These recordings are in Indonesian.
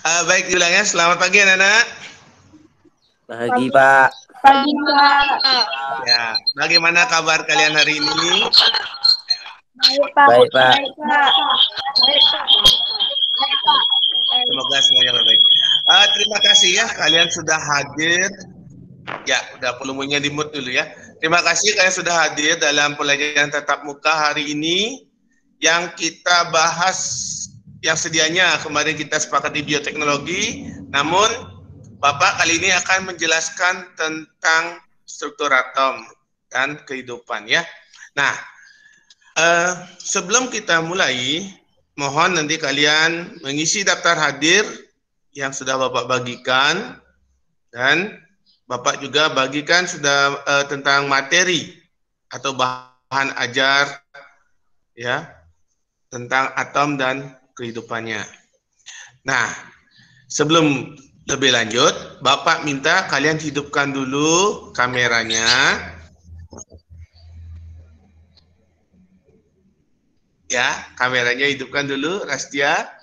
Baik diulang ya. Selamat pagi anak-anak. Pagi, Pak. Pagi, Pak. Ya, bagaimana kabar kalian hari ini? Baik, Pak. Baik, Pak. Baik, Pak. Semoga semuanya baik. Terima kasih ya kalian sudah hadir. Ya, udah volumenya di mute dulu ya. Terima kasih kalian sudah hadir dalam pelajaran tatap muka hari ini yang kita bahas yang sedianya kemarin kita sepakati bioteknologi, namun Bapak kali ini akan menjelaskan tentang struktur atom dan kehidupan ya. Nah, sebelum kita mulai, mohon nanti kalian mengisi daftar hadir yang sudah Bapak bagikan dan Bapak juga bagikan sudah tentang materi atau bahan ajar ya tentang atom dan kehidupannya. Nah, sebelum lebih lanjut, Bapak minta kalian hidupkan dulu kameranya. Ya, kameranya hidupkan dulu, Rastia.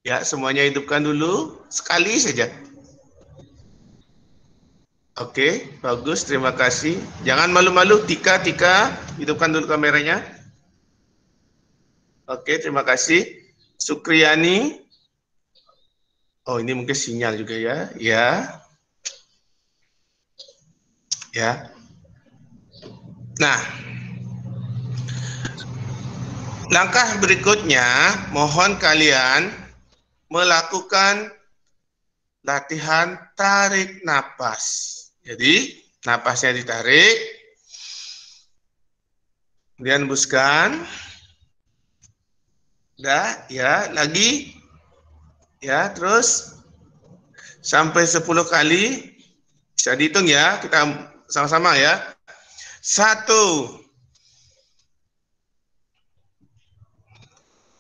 Ya, semuanya hidupkan dulu, sekali saja. Oke, bagus, terima kasih. Jangan malu-malu, Tika, hidupkan dulu kameranya. Oke, terima kasih. Sukriyani. Oh, ini mungkin sinyal juga ya. Ya. Nah, langkah berikutnya, mohon kalian melakukan latihan tarik napas. Jadi, napasnya ditarik, kemudian hembuskan. Udah, ya, lagi. Ya, terus sampai 10 kali. Bisa dihitung ya, kita sama-sama ya. 1.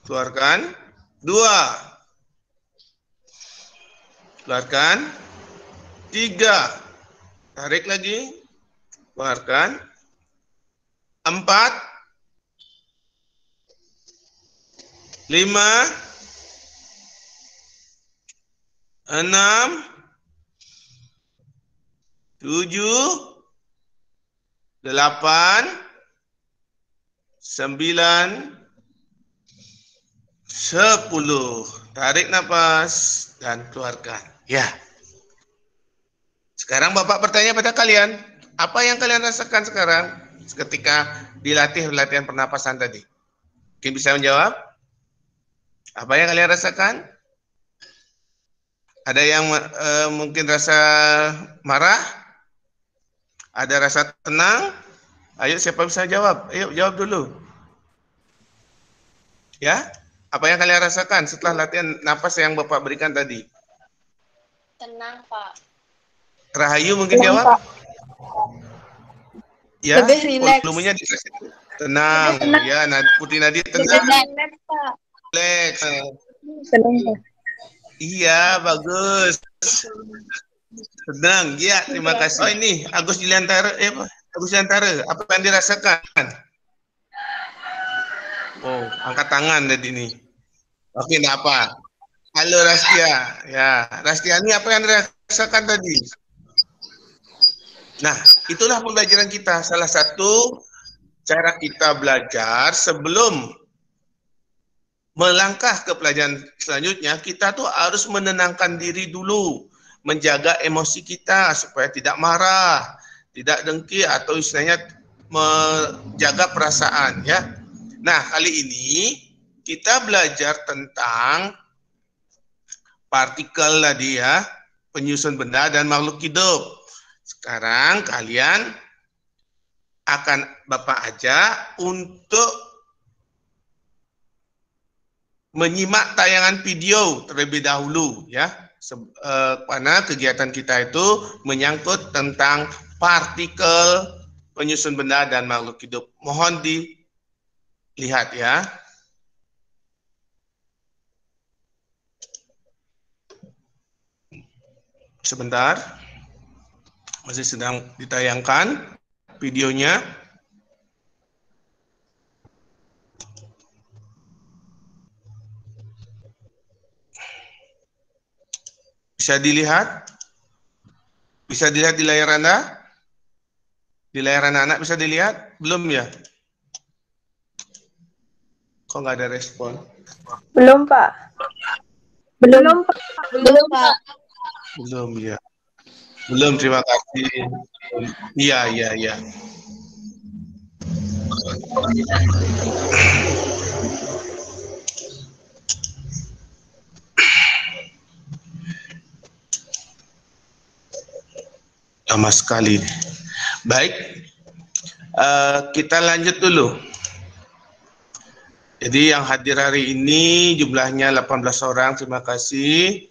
Keluarkan. 2. Keluarkan. 3. Tarik lagi. Keluarkan. 4. 5. 6, 7, 8, 9, 10. Tarik nafas dan keluarkan. Ya. Sekarang Bapak bertanya pada kalian, apa yang kalian rasakan sekarang ketika dilatih latihan pernapasan tadi? Mungkin bisa menjawab? Apa yang kalian rasakan? Ada yang mungkin rasa marah? Ada rasa tenang? Ayo, siapa bisa jawab? Ayo, jawab dulu. Ya, apa yang kalian rasakan setelah latihan napas yang Bapak berikan tadi? Tenang, Pak. Rahayu mungkin Tenang, jawab? Pak. Ya, Lebih rileks. volumenya dikasih. Tenang. Ya, Putri Nadi tenang. Rileks, Pak. Rileks. Tenang, Pak. Iya, bagus. Tenang, ya, terima kasih. Oh, ini Agus Juliantara, Agus Juliantara, apa yang dirasakan? Oh, angkat tangan tadi ini. Oke, enggak apa. Halo Rastia. Ya, Rastia ini apa yang dirasakan tadi? Nah, itulah pembelajaran kita. Salah satu cara kita belajar sebelum melangkah ke pelajaran selanjutnya, kita tuh harus menenangkan diri dulu, menjaga emosi kita supaya tidak marah, tidak dengki atau istilahnya menjaga perasaan ya. Nah, kali ini kita belajar tentang partikel tadi ya, penyusun benda dan makhluk hidup. Sekarang kalian akan Bapak ajak untuk menyimak tayangan video terlebih dahulu ya, karena kegiatan kita itu menyangkut tentang partikel, penyusun benda dan makhluk hidup. Mohon dilihat ya. Sebentar, masih sedang ditayangkan videonya. Bisa dilihat? Bisa dilihat di layar Anda? Di layar anak-anak bisa dilihat? Belum ya? Kok nggak ada respon? Belum, Pak. Belum, Pak. Belum, Pak. Belum ya. Belum, terima kasih. Iya, iya, iya. Lama sekali. Baik, kita lanjut dulu. Jadi yang hadir hari ini jumlahnya 18 orang, terima kasih.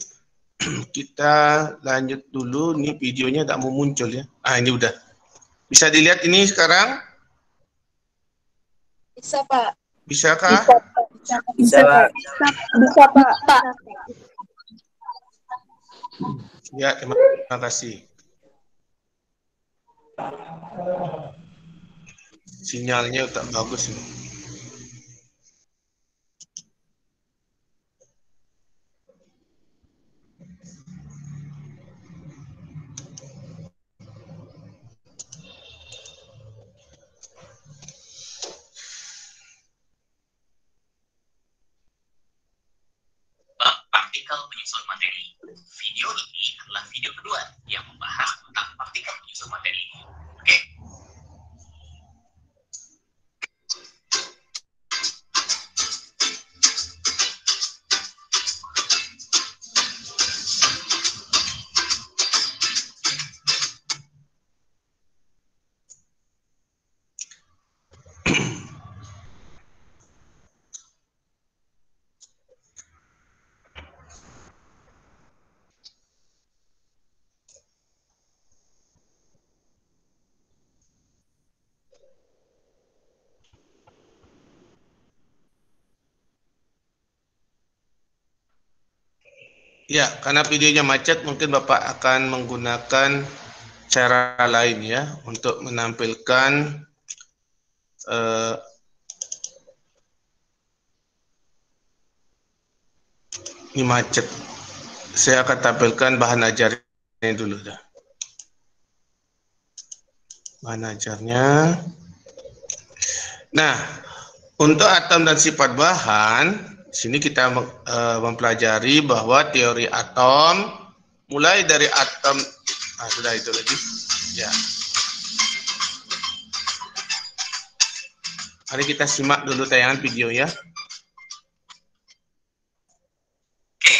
Kita lanjut dulu, ini videonya tak mau muncul ya. Ini udah. Bisa dilihat ini sekarang? Bisa, Pak. Bisakah? Bisa, Pak. Bisa, Pak. Ya, terima kasih. Sinyalnya tak bagus ini. Partikel penyusun materi. Video ini adalah video kedua yang membahas tentang partikel penyusun materi. Oke. Ya, karena videonya macet, mungkin Bapak akan menggunakan cara lain ya untuk menampilkan ini macet. Saya akan tampilkan bahan ajarnya dulu dah. Bahan ajarnya. Nah, untuk atom dan sifat bahan, sini kita mempelajari bahwa teori atom mulai dari atom. Sudah itu lagi. Ya. Mari kita simak dulu tayangan video ya. Oke.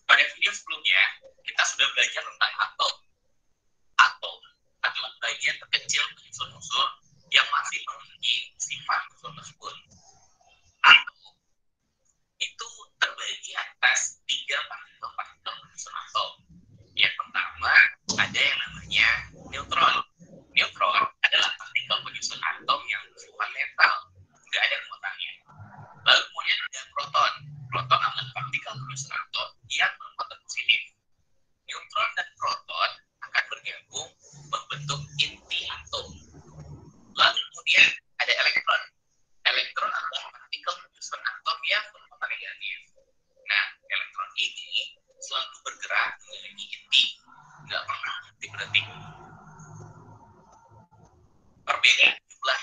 Pada video sebelumnya, kita sudah belajar tentang atom. Atom adalah bagian terkecil penyusun unsur yang masih memiliki sifat unsur tersebut. Atom itu terbagi atas 3 partikel penyusun atom. Yang pertama, ada yang namanya neutron. Neutron adalah partikel penyusun atom yang bersifat netral, nggak ada muatannya. Lalu kemudian ada proton. Proton adalah partikel penyusun atom yang bermuatan positif. Neutron dan proton akan bergabung membentuk inti atom. Lalu kemudian ada elektron. Elektron adalah partikel penyusun atom yang bermuatan negatif. Nah, elektron ini selalu bergerak mengelilingi inti, nggak pernah berhenti. Perbedaan jumlah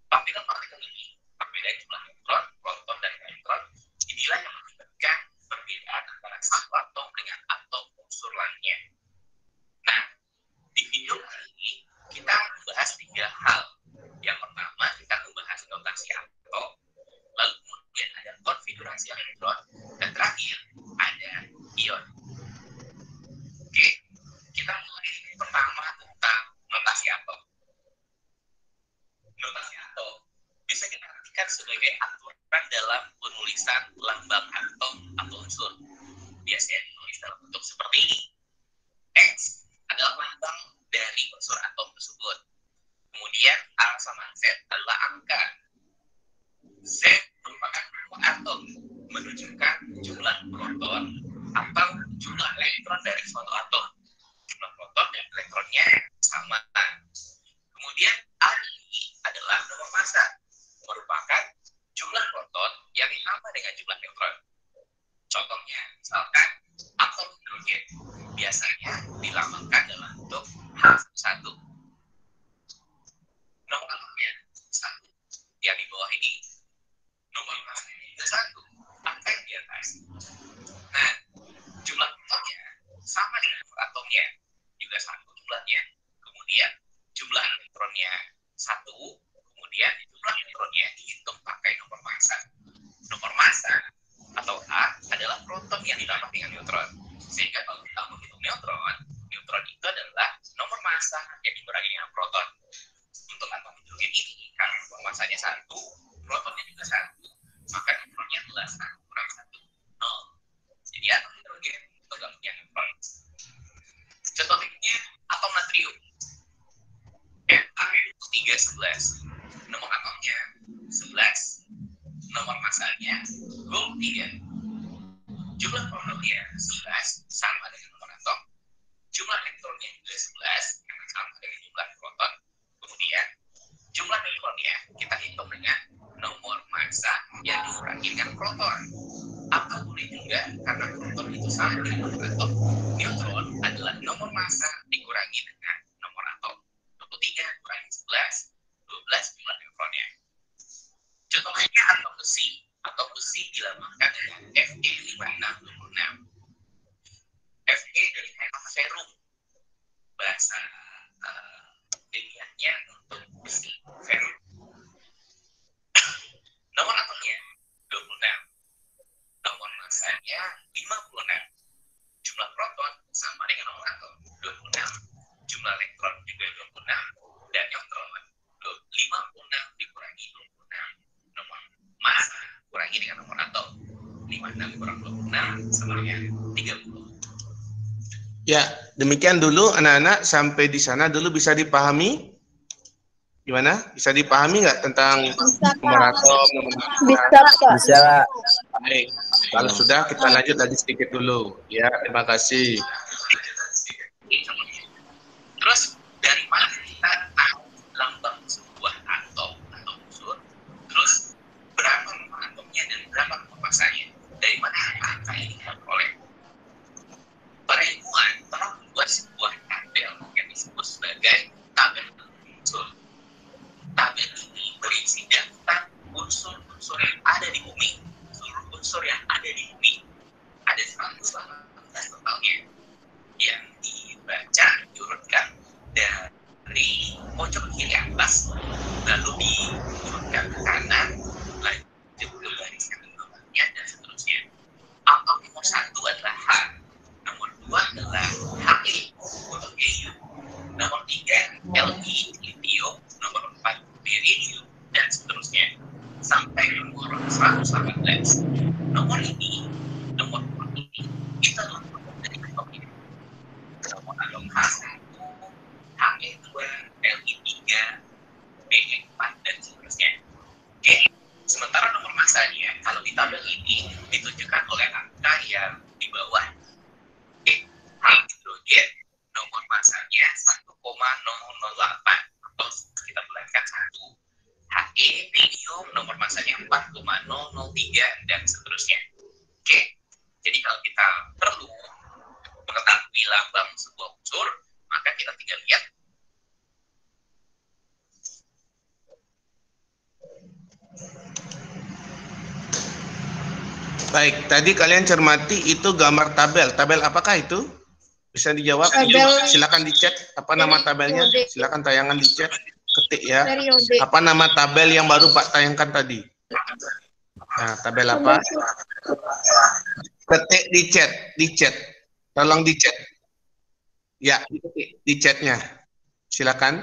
partikel-partikel ini, perbedaan jumlah neutron, proton, dan elektron, inilah yang menyebabkan perbedaan antara satu atom dengan atom unsur lainnya. Nah, di video kali ini kita membahas 3 hal. Yang pertama, kita membahas notasi atom, lalu kemudian ada konfigurasi elektron, dan terakhir ada ion. Oke, kita mulai pertama tentang notasi atom. Notasi atom bisa kita artikan sebagai aturan dalam penulisan lambang atom atau unsur. Biasanya ditulis dalam bentuk seperti ini. X adalah lambang dari unsur atom tersebut. Kemudian A sama Z adalah angka. Z merupakan nama atom, menunjukkan jumlah proton atau jumlah elektron dari suatu atom. Jumlah proton dan elektronnya sama. Kemudian A ini adalah nomor massa, merupakan jumlah proton yang ditambah dengan jumlah neutron. Contohnya, misalkan atom 3. Jumlah protonnya 11 sama dengan nomor atom. Jumlah elektronnya juga 11 yang sama dengan jumlah proton. Kemudian jumlah neutronnya kita hitung dengan nomor massa yang dikurangi dengan proton. Atau boleh juga karena proton itu sama dengan nomor atom, neutron adalah nomor massa dikurangi dengan nomor atom. 23 kurangi 11, 12 jumlah neutronnya. Contoh lainnya atom besi. Atau besi dilambangkan dengan Fe5626. Fe dari kata ferum, bahasa ilmiahnya untuk besi, ferum. Nomor atomnya 26, nomor massanya 56. Jumlah proton sama dengan nomor atom 26. Jumlah elektron juga 26 dan neutron 56 dikurangi 26. Nomor massa kurangi dengan nomor atom 56 kurang 26 sama dengan 30. Ya, demikian dulu anak-anak, sampai di sana dulu bisa dipahami? Gimana? Bisa dipahami nggak tentang nomor atom, nomor massa? Bisa, Pak. Bisa. Baik, kalau sudah kita lanjut lagi sedikit dulu. Ya, terima kasih. Terus dari mana kita tahu lambang sebuah atom atau unsur? Terus berapa nomor atomnya dan berapa nomor massanya? Dari mana angka ini diperoleh? Para ilmuwan telah membuat sebuah tabel yang disebut sebagai tabel unsur. Tabel ini berisi daftar unsur-unsur yang ada di bumi, seluruh unsur yang ada di bumi. Ada 118 totalnya yang dibaca, diurutkan dari pojok kiri atas, lalu diurutkan ke kanan, lanjut ke baris yang bawahnya dan seterusnya. Atom nomor 1 adalah H, nomor 2 adalah He untuk helium, nomor 3 Li lithium, nomor 4 berium dan seterusnya sampai nomor 118. Nomor ini kita lakukan dari atom ini. Nomor atom H1, He2, Li3, Be4 dan seterusnya. Oke. Sementara nomor massanya kalau di tabel ini ditunjukkan oleh angka yang di bawah. Oke. Hidrogen nomor massanya 1,008 atau kita bulatkan 1. He, helium nomor massanya 4,003 dan seterusnya. Oke. Jadi kalau kita perlu mengetahui lambang sebuah unsur, maka kita tinggal lihat. Baik, tadi kalian cermati itu gambar tabel. Tabel apakah itu? Bisa dijawab? Tabel- Silakan di chat. Apa nama tabelnya? Silakan tayangan di chat. Ketik ya. Periode. Apa nama tabel yang baru Pak tayangkan tadi? Nah, tabel apa? Ketik di chat. Tolong di chat. Ya, diketik di chatnya. Silakan.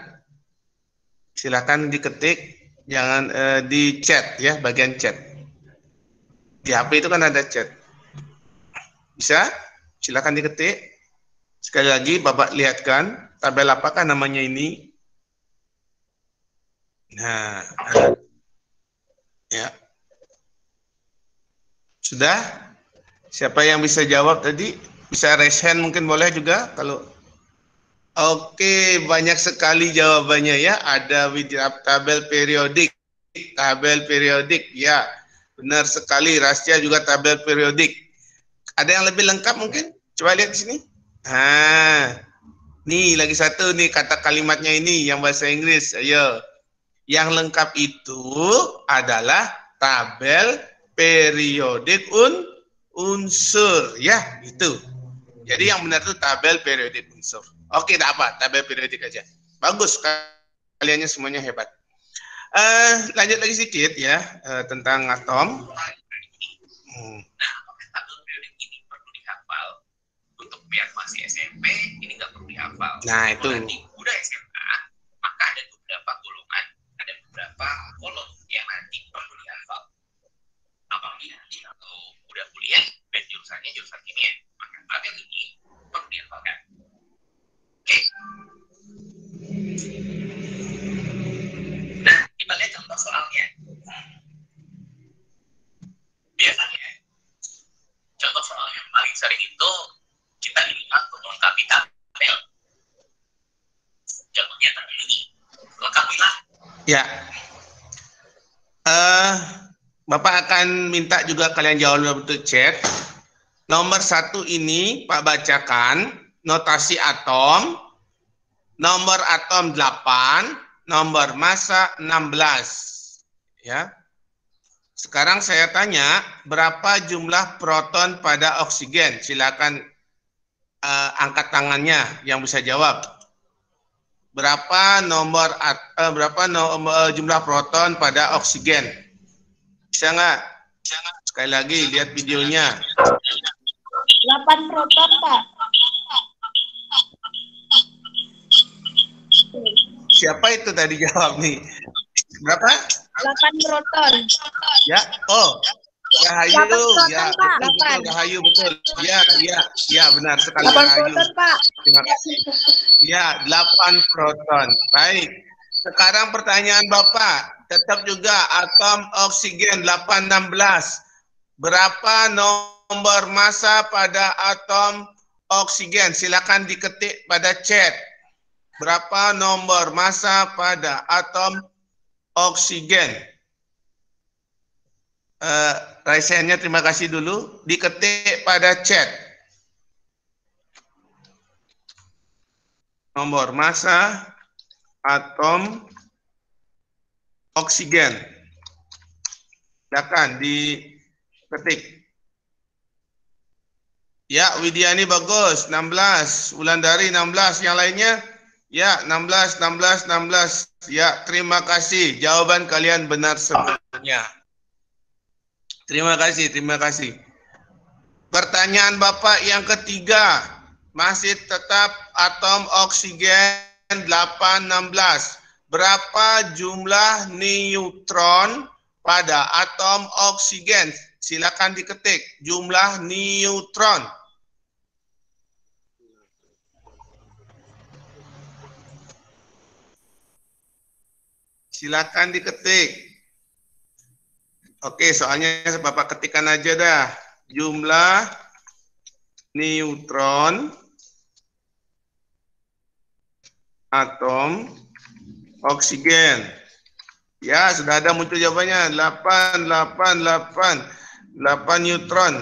Silakan diketik. Jangan di chat ya, bagian chat. Di HP itu kan ada chat. Bisa? Silakan diketik. Sekali lagi Bapak lihatkan tabel apakah namanya ini. Nah, ya. Sudah? Siapa yang bisa jawab tadi? Bisa raise hand mungkin boleh juga kalau. Oke, banyak sekali jawabannya ya. Ada tabel periodik. Tabel periodik, ya. Benar sekali, Rasya juga tabel periodik. Ada yang lebih lengkap mungkin? Coba lihat di sini. Nah, nih lagi satu nih kata kalimatnya ini yang bahasa Inggris. Ayo. Yang lengkap itu adalah tabel periodik unsur. Ya, itu. Jadi yang benar itu tabel periodik unsur. Oke, tidak apa, tabel periodik aja. Bagus, kaliannya semuanya hebat. Lanjut lagi sedikit ya tentang atom. Nah, tabel periodik ini perlu dihafal. Untuk biar masih SMP, ini nggak perlu dihafal. Nah, itu. Kalau nanti udah SMA, maka ada beberapa golongan, ada beberapa kolom yang nanti perlu dihafal. Apabila nanti kalau udah kuliah dan jurusannya jurusan kimia, maka tabel ini perlu dihafalkan. Oke. Nah, kita lihat contoh soalnya. Biasanya Ya. Bapak akan minta juga kalian jawab dalam bentuk chat. Nomor 1 ini Pak bacakan notasi atom. Nomor atom 8, nomor massa 16. Ya. Sekarang saya tanya, berapa jumlah proton pada oksigen? Silakan angkat tangannya yang bisa jawab. Berapa jumlah proton pada oksigen? Bisa nggak? Sekali lagi lihat videonya. 8 proton, Pak. Siapa itu tadi jawab nih? Berapa? 8 proton. Ya, oh, Rahayu, 8 proton, ya, Pak. betul, Rahayu, betul. Ya, benar sekali 8 Rahayu. proton, Pak. Terima kasih. Ya, 8 proton. Baik. Sekarang pertanyaan Bapak, tetap juga atom oksigen 816. Berapa nomor massa pada atom oksigen? Silakan diketik pada chat. Berapa nomor massa pada atom oksigen? Raise hand-nya terima kasih dulu. Diketik pada chat. Nomor massa atom oksigen. Silakan diketik. Ya, Widiani bagus, 16. Wulandari 16. Yang lainnya? Ya, 16. Ya, terima kasih. Jawaban kalian benar semuanya. Terima kasih. Pertanyaan Bapak yang ketiga. Masih tetap atom oksigen 816. Berapa jumlah neutron pada atom oksigen? Silakan diketik jumlah neutron. Silakan diketik. Oke, soalnya Bapak ketikkan aja dah. Jumlah neutron atom oksigen. Ya, sudah ada muncul jawabannya. 8 neutron.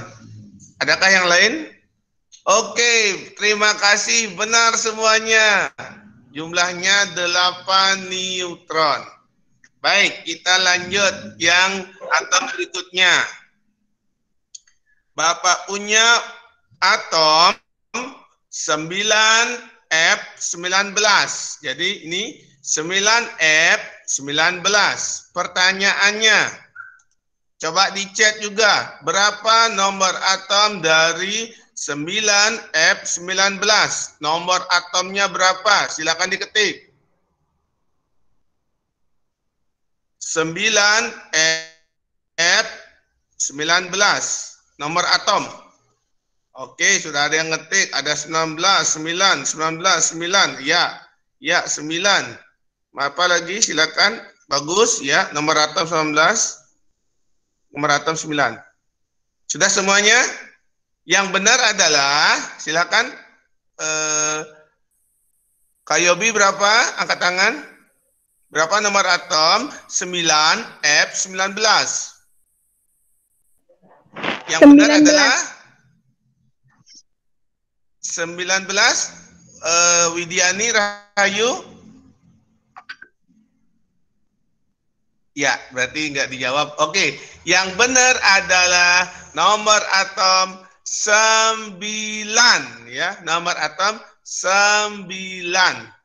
Adakah yang lain? Oke, terima kasih. Benar semuanya. Jumlahnya 8 neutron. Baik, kita lanjut yang atom berikutnya. Bapak punya atom 9F19. Jadi ini 9F19. Pertanyaannya, coba di chat juga. Berapa nomor atom dari 9F19? Nomor atomnya berapa? Silakan diketik. 9F19. Nomor atom. Oke, sudah ada yang ngetik. Ada 19, 9. Ya, 9. Apa lagi? Silakan. Bagus ya. Nomor atom 19. Nomor atom 9. Sudah semuanya? Yang benar adalah, silakan. Kayobi berapa? Angkat tangan. Berapa nomor atom? 9F19. Yang benar adalah 19. Widiani, Rahayu. Ya, berarti nggak dijawab. Oke, yang benar adalah nomor atom 9. Ya, nomor atom 9.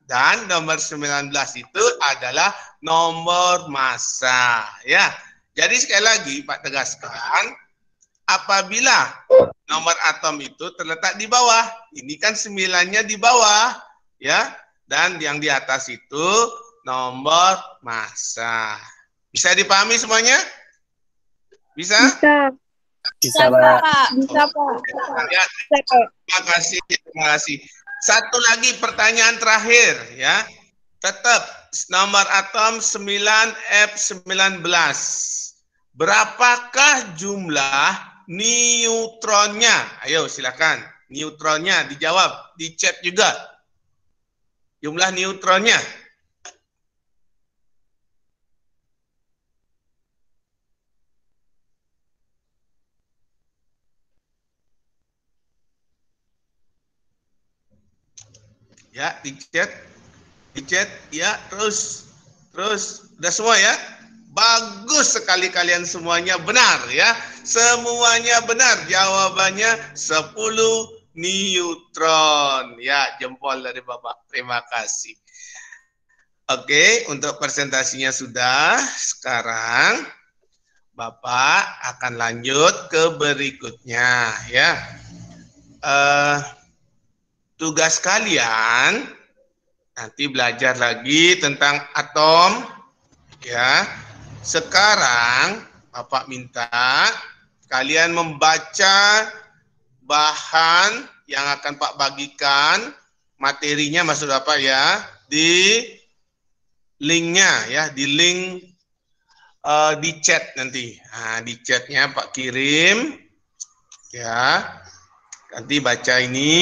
Dan nomor 19 itu adalah nomor massa. Ya, jadi sekali lagi Pak tegaskan, apabila nomor atom itu terletak di bawah, ini kan 9-nya di bawah, ya, dan yang di atas itu nomor massa. Bisa dipahami semuanya? Bisa? Bisa, Pak. Bisa, Pak. Ya, terima kasih. Satu lagi pertanyaan terakhir, ya. Tetap nomor atom 9F19. Berapakah jumlah neutronnya? Ayo silakan. Neutronnya dijawab di chat juga. Jumlah neutronnya. Ya, dicat, ya, terus, udah semua ya? Bagus sekali kalian semuanya benar ya. Semuanya benar. Jawabannya 10 neutron. Ya, jempol dari Bapak. Terima kasih. Oke, untuk presentasinya sudah. Sekarang Bapak akan lanjut ke berikutnya ya. Tugas kalian nanti belajar lagi tentang atom ya. Sekarang Bapak minta kalian membaca bahan yang akan Pak bagikan, materinya maksud Bapak ya, di linknya ya, di link di chat nanti. Nah, di chatnya Pak kirim ya. Nanti baca ini.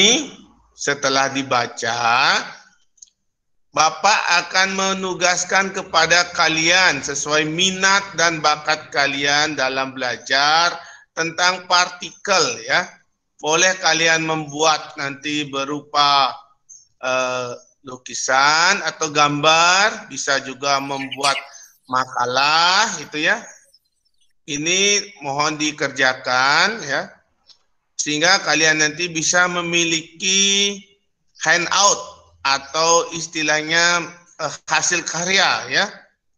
Setelah dibaca, Bapak akan menugaskan kepada kalian sesuai minat dan bakat kalian dalam belajar tentang partikel ya. Boleh kalian membuat nanti berupa lukisan atau gambar, bisa juga membuat makalah gitu ya. Ini mohon dikerjakan ya, sehingga kalian nanti bisa memiliki handout atau istilahnya hasil karya ya.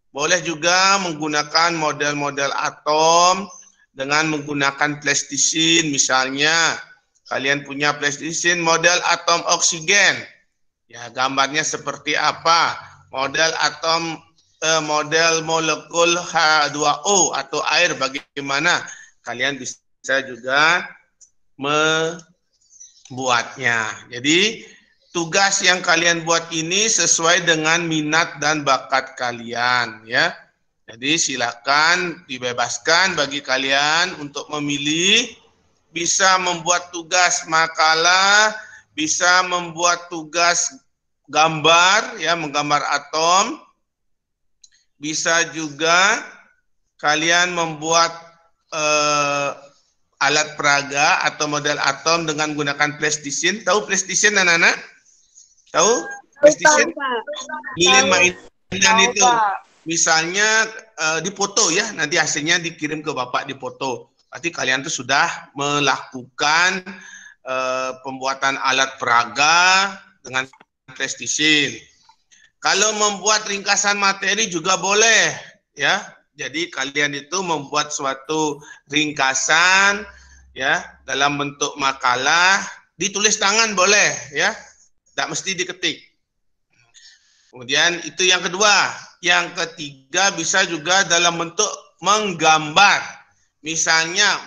Boleh juga menggunakan model-model atom dengan menggunakan plastisine, misalnya kalian punya plastisine model atom oksigen ya, gambarnya seperti apa, model atom model molekul H2O atau air bagaimana, kalian bisa juga membuatnya. Jadi tugas yang kalian buat ini sesuai dengan minat dan bakat kalian ya. Jadi silakan dibebaskan bagi kalian untuk memilih, bisa membuat tugas makalah, bisa membuat tugas gambar ya, menggambar atom, bisa juga kalian membuat alat peraga atau model atom dengan menggunakan plastisine. Tahu plastisine anak-anak? Tahu plastisine? Lilin mainan itu. Misalnya dipoto ya, nanti hasilnya dikirim ke Bapak dipoto. Berarti kalian tuh sudah melakukan pembuatan alat peraga dengan plastisine. Kalau membuat ringkasan materi juga boleh ya. Jadi kalian itu membuat suatu ringkasan ya dalam bentuk makalah, ditulis tangan boleh ya, tidak mesti diketik. Kemudian itu yang kedua. Yang ketiga bisa juga dalam bentuk menggambar. Misalnya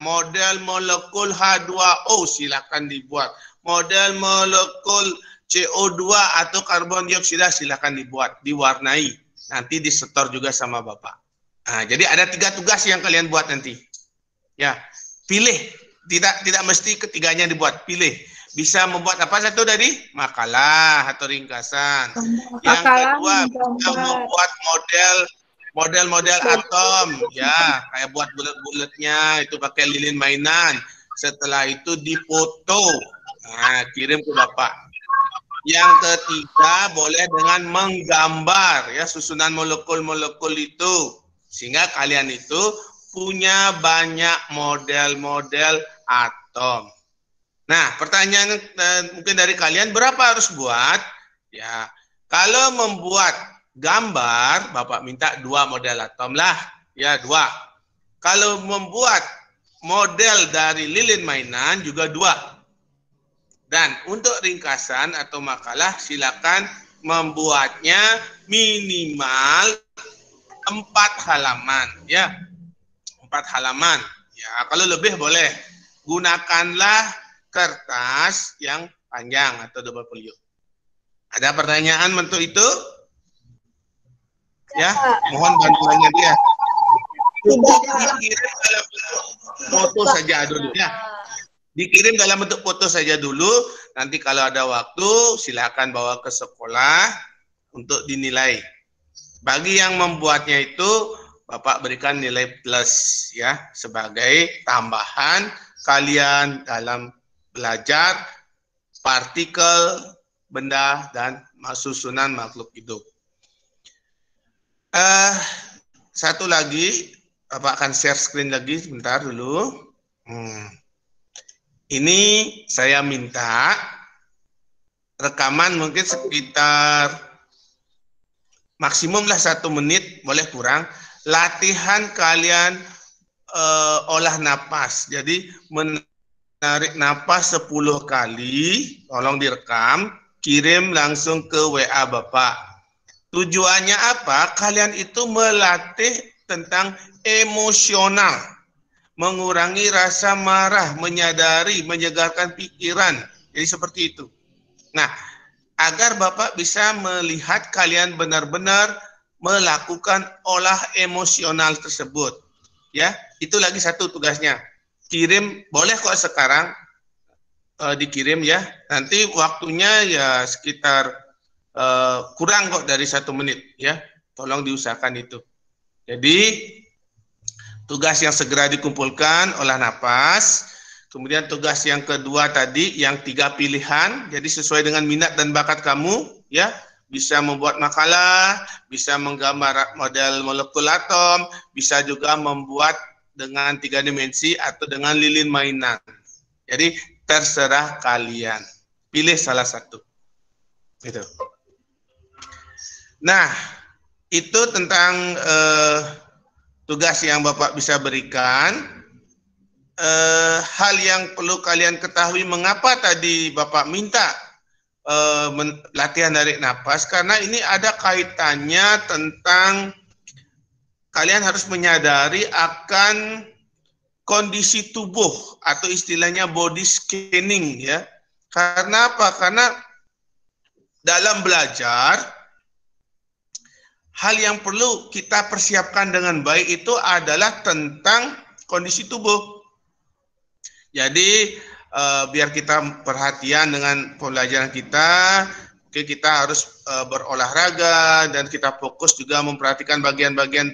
model molekul H2O silakan dibuat. Model molekul CO2 atau karbon dioksida silakan dibuat, diwarnai. Nanti disetor juga sama Bapak. Nah, jadi ada 3 tugas yang kalian buat nanti. Ya, pilih. Tidak mesti ketiganya dibuat, pilih. Bisa membuat apa satu tadi? Makalah atau ringkasan. Yang kedua, bisa membuat model atom. Ya, kayak buat bulat-bulatnya, itu pakai lilin mainan. Setelah itu dipoto. Nah, kirim ke Bapak. Yang ketiga boleh dengan menggambar ya susunan molekul-molekul itu, sehingga kalian itu punya banyak model-model atom. Nah, pertanyaan mungkin dari kalian, berapa harus buat? Ya, kalau membuat gambar Bapak minta 2 model atom lah, ya 2. Kalau membuat model dari lilin mainan juga 2. Dan untuk ringkasan atau makalah silakan membuatnya minimal 4 halaman ya. 4 halaman. Ya, kalau lebih boleh. Gunakanlah kertas yang panjang atau double folio. Ada pertanyaan untuk itu? Ya, mohon bantuannya dia. Cukup dikirim dalam foto saja dulu ya. Dikirim dalam bentuk foto saja dulu, nanti kalau ada waktu silakan bawa ke sekolah untuk dinilai. Bagi yang membuatnya itu Bapak berikan nilai plus ya, sebagai tambahan kalian dalam belajar partikel benda dan susunan makhluk hidup. Satu lagi, Bapak akan share screen lagi sebentar dulu. Ini saya minta rekaman mungkin sekitar maksimum lah 1 menit, boleh kurang. Latihan kalian olah napas. Jadi menarik napas 10 kali, tolong direkam, kirim langsung ke WA Bapak. Tujuannya apa? Kalian itu melatih tentang emosional, mengurangi rasa marah, menyadari, menyegarkan pikiran. Jadi seperti itu. Nah, agar Bapak bisa melihat kalian benar-benar melakukan olah emosional tersebut. Ya, itu lagi satu tugasnya. Kirim, boleh kok sekarang dikirim ya. Nanti waktunya ya sekitar kurang kok dari 1 menit ya. Tolong diusahakan itu. Jadi tugas yang segera dikumpulkan olah napas. Kemudian tugas yang kedua tadi yang 3 pilihan. Jadi sesuai dengan minat dan bakat kamu ya. Bisa membuat makalah, bisa menggambar model molekul atom, bisa juga membuat dengan 3 dimensi atau dengan lilin mainan. Jadi terserah kalian. Pilih salah satu. Gitu. Nah, itu tentang tugas yang Bapak bisa berikan. Hal yang perlu kalian ketahui mengapa tadi Bapak minta latihan tarik napas, karena ini ada kaitannya tentang kalian harus menyadari akan kondisi tubuh atau istilahnya body scanning ya. Karena apa? Karena dalam belajar hal yang perlu kita persiapkan dengan baik itu adalah tentang kondisi tubuh. Jadi biar kita perhatian dengan pembelajaran kita, kita harus berolahraga dan kita fokus juga memperhatikan bagian-bagian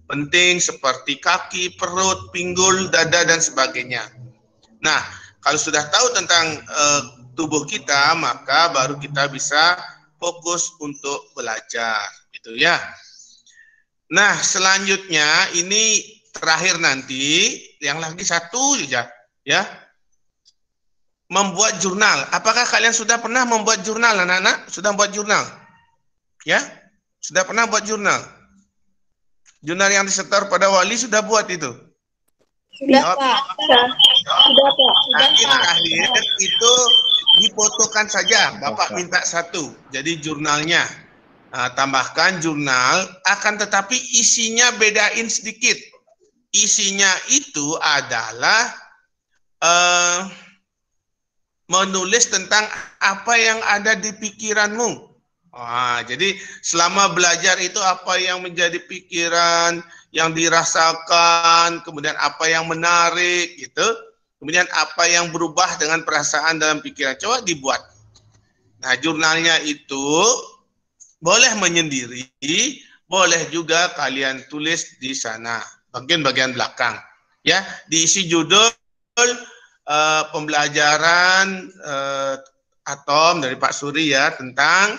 penting seperti kaki, perut, pinggul, dada dan sebagainya. Nah, kalau sudah tahu tentang tubuh kita, maka baru kita bisa fokus untuk belajar. Gitu ya. Nah, selanjutnya ini terakhir nanti, yang lagi satu saja ya. Membuat jurnal. Apakah kalian sudah pernah membuat jurnal, anak-anak? Sudah membuat jurnal? Ya? Sudah pernah buat jurnal? Jurnal yang disetor pada wali sudah buat itu? Sudah, Pak. Sudah, Pak. Nanti terakhir itu difotokan saja. Bapak minta 1. Jadi jurnalnya. Nah, tambahkan jurnal, akan tetapi isinya bedain sedikit. Isinya itu adalah menulis tentang apa yang ada di pikiranmu. Jadi selama belajar itu apa yang menjadi pikiran, yang dirasakan, kemudian apa yang menarik gitu, kemudian apa yang berubah dengan perasaan dalam pikiran. Coba dibuat. Nah, jurnalnya itu boleh menyendiri, boleh juga kalian tulis di sana, bagian belakang. Ya, diisi judul pembelajaran atom dari Pak Suri ya tentang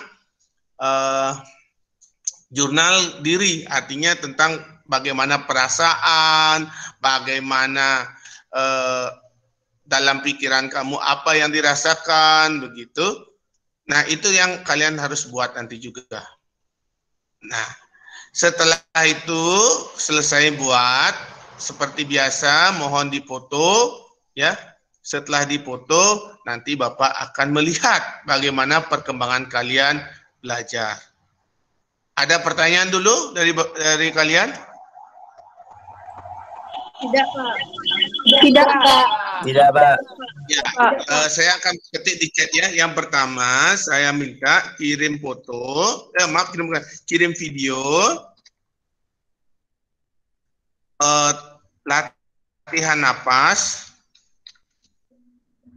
jurnal diri, artinya tentang bagaimana perasaan, bagaimana dalam pikiran kamu apa yang dirasakan begitu. Nah, itu yang kalian harus buat nanti juga. Nah, setelah itu selesai buat, seperti biasa mohon dipoto ya. Setelah dipoto, nanti Bapak akan melihat bagaimana perkembangan kalian belajar. Ada pertanyaan dulu dari kalian? Tidak, Pak. Tidak, Pak. Tidak, Pak. Ya, saya akan ketik di chat ya. Yang pertama, saya minta kirim foto, kirim video latihan napas,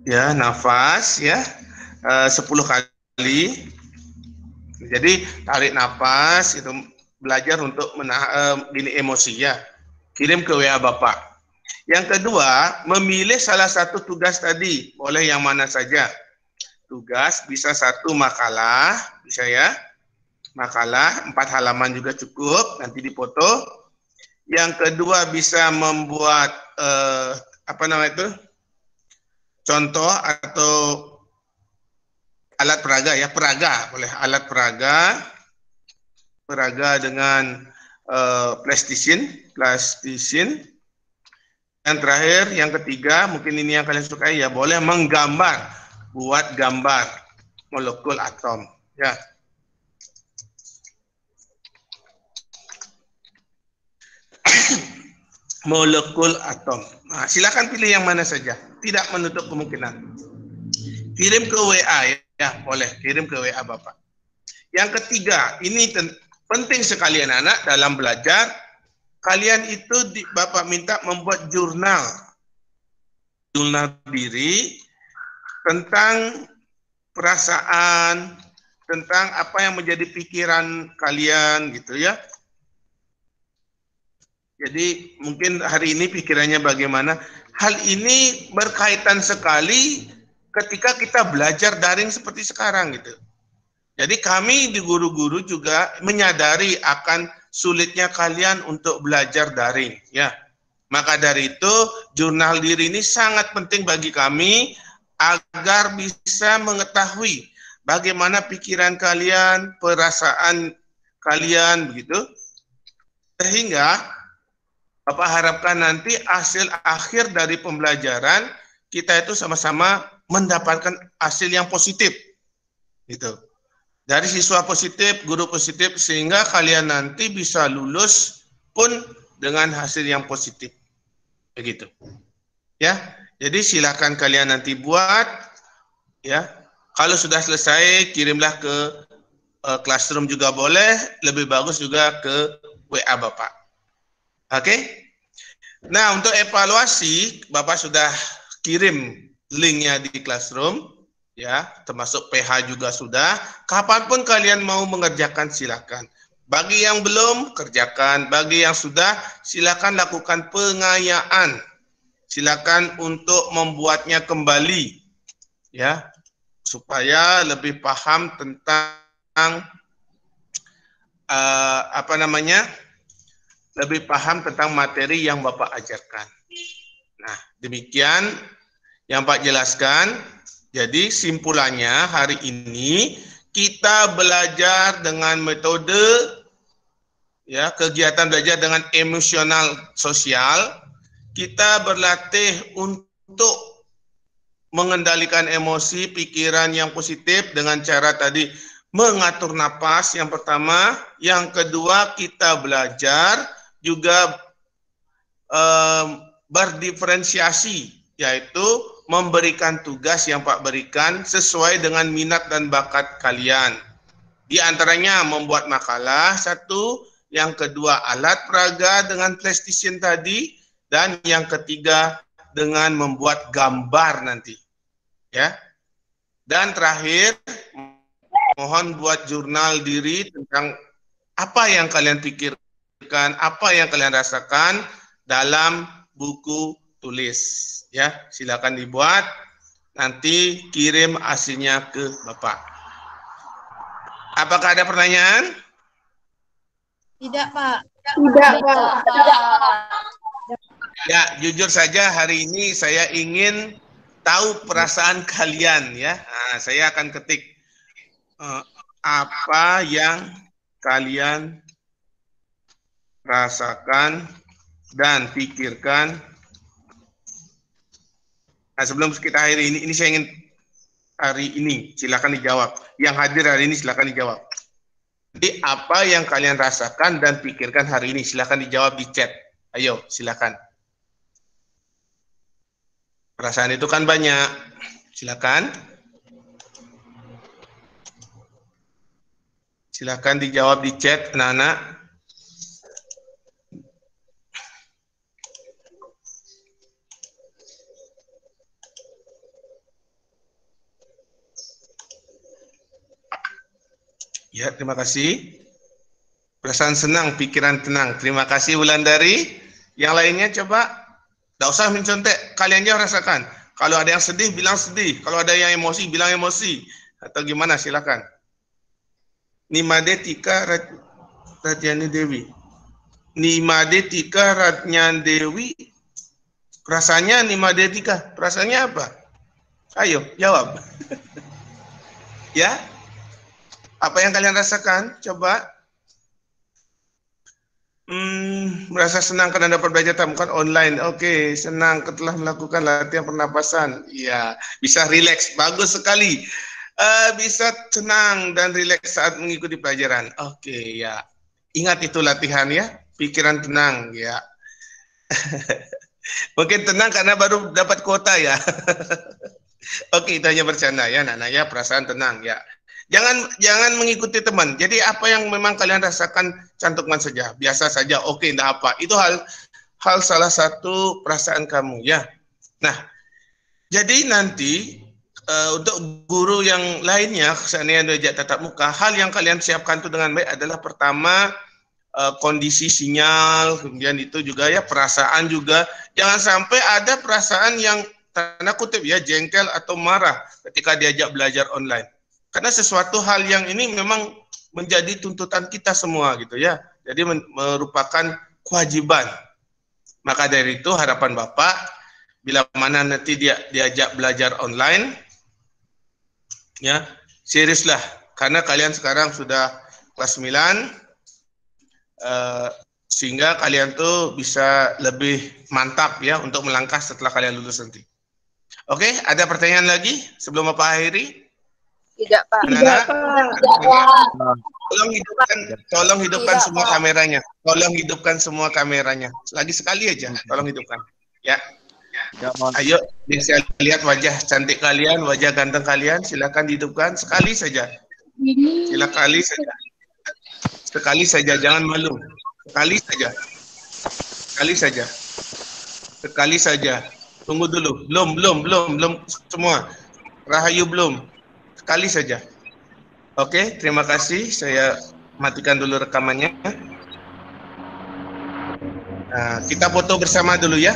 ya nafas ya 10 kali. Jadi tarik napas itu belajar untuk menahan emosi ya. Kirim ke WA Bapak. Yang kedua, memilih salah satu tugas tadi, boleh yang mana saja. tugas, bisa 1 makalah, bisa ya. Makalah 4 halaman juga cukup, nanti dipoto. Yang kedua bisa membuat apa namanya itu? Contoh atau alat peraga ya, peraga boleh, alat peraga dengan plastisine. Yang terakhir, yang ketiga, mungkin ini yang kalian sukai ya, boleh menggambar, buat gambar molekul atom ya. Molekul atom. Nah, silakan pilih yang mana saja, tidak menutup kemungkinan. Kirim ke WA ya, boleh kirim ke WA Bapak. Yang ketiga, ini penting sekali anak-anak dalam belajar. Kalian itu Bapak minta membuat jurnal diri tentang perasaan, tentang apa yang menjadi pikiran kalian gitu ya. Jadi mungkin hari ini pikirannya bagaimana. Hal ini berkaitan sekali ketika kita belajar daring seperti sekarang gitu. Jadi kami di guru-guru juga menyadari akan sulitnya kalian untuk belajar daring ya. Maka dari itu jurnal diri ini sangat penting bagi kami agar bisa mengetahui bagaimana pikiran kalian, perasaan kalian begitu. Sehingga Bapak harapkan nanti hasil akhir dari pembelajaran kita itu sama-sama mendapatkan hasil yang positif gitu. Dari siswa positif, guru positif, sehingga kalian nanti bisa lulus pun dengan hasil yang positif. Begitu. Ya, jadi silakan kalian nanti buat. Ya, kalau sudah selesai, kirimlah ke Classroom juga boleh. Lebih bagus juga ke WA Bapak. Oke? Nah, untuk evaluasi, Bapak sudah kirim linknya di Classroom. Ya, termasuk PH juga sudah. Kapanpun kalian mau mengerjakan silakan. Bagi yang belum kerjakan, bagi yang sudah silakan lakukan pengayaan. Silakan untuk membuatnya kembali, ya, supaya lebih paham tentang lebih paham tentang materi yang Bapak ajarkan. Nah, demikian yang Pak jelaskan. Jadi simpulannya hari ini kita belajar dengan metode ya, kegiatan belajar dengan emosional sosial. Kita berlatih untuk mengendalikan emosi, pikiran yang positif dengan cara tadi mengatur napas yang pertama, yang kedua kita belajar juga berdiferensiasi, yaitu memberikan tugas yang Pak berikan sesuai dengan minat dan bakat kalian. Di antaranya membuat makalah satu, yang kedua alat peraga dengan plastisine tadi, dan yang ketiga dengan membuat gambar nanti. Ya. Dan terakhir mohon buat jurnal diri tentang apa yang kalian pikirkan, apa yang kalian rasakan dalam buku tulis. Ya, silakan dibuat, nanti kirim hasilnya ke Bapak. Apakah ada pertanyaan? Tidak, Pak. Tidak, Pak. Ya, jujur saja hari ini saya ingin tahu perasaan kalian ya. Nah, saya akan ketik apa yang kalian rasakan dan pikirkan. Nah, sebelum kita akhiri ini saya ingin hari ini, silakan dijawab. Yang hadir hari ini silakan dijawab. Jadi apa yang kalian rasakan dan pikirkan hari ini, silakan dijawab di chat. Ayo, silakan. Perasaan itu kan banyak. Silakan. Silakan dijawab di chat, anak-anak. Ya, terima kasih. Perasaan senang, pikiran tenang. Terima kasih Wulandari. Yang lainnya coba, tidak usah mencontek. Kalian aja rasakan. Kalau ada yang sedih, bilang sedih. Kalau ada yang emosi, bilang emosi. Atau gimana, silakan. Nimade Tika Ratnyani Dewi. Nimade Tika Ratnyani Dewi. Perasaannya Nimade Tika. Perasaannya apa? Ayo, jawab. Ya? Apa yang kalian rasakan? Coba. Merasa senang karena dapat belajar tamukan online. Oke, senang telah melakukan latihan pernapasan. Ya, bisa rileks. Bagus sekali. Bisa senang dan rileks saat mengikuti pelajaran. Oke, ya. Ingat itu latihan ya. Pikiran tenang ya. Mungkin tenang karena baru dapat kuota ya. Oke, itu hanya bercanda ya, Nana ya. Perasaan tenang ya. Jangan mengikuti teman. Jadi apa yang memang kalian rasakan cantumkan saja. Biasa saja. Oke, enggak apa. Itu hal salah satu perasaan kamu ya. Nah, jadi nanti untuk guru yang lainnya seandainya diajak tatap muka, hal yang kalian siapkan itu dengan baik adalah pertama kondisi sinyal, kemudian itu juga ya perasaan juga. Jangan sampai ada perasaan yang tanda kutip ya jengkel atau marah ketika diajak belajar online. Karena sesuatu hal yang ini memang menjadi tuntutan kita semua gitu ya. Jadi merupakan kewajiban. Maka dari itu harapan Bapak, bila mana nanti dia diajak belajar online, ya seriuslah. Karena kalian sekarang sudah kelas 9, sehingga kalian tuh bisa lebih mantap ya untuk melangkah setelah kalian lulus nanti. Oke, ada pertanyaan lagi sebelum Bapak akhiri? Tidak, Pak. Tidak, Pak. Tolong hidupkan Tidak, semua Pak. kameranya. Tolong hidupkan semua kameranya. Lagi sekali aja, tolong hidupkan. Ya. Ayo, bisa lihat wajah cantik kalian, wajah ganteng kalian. Silakan dihidupkan sekali saja. Silakan saja. Sekali saja, jangan malu. Sekali saja. Sekali saja. Sekali saja. Tunggu dulu. Belum semua. Rahayu belum. Sekali saja. Oke, terima kasih. Saya matikan dulu rekamannya. Nah, kita foto bersama dulu ya.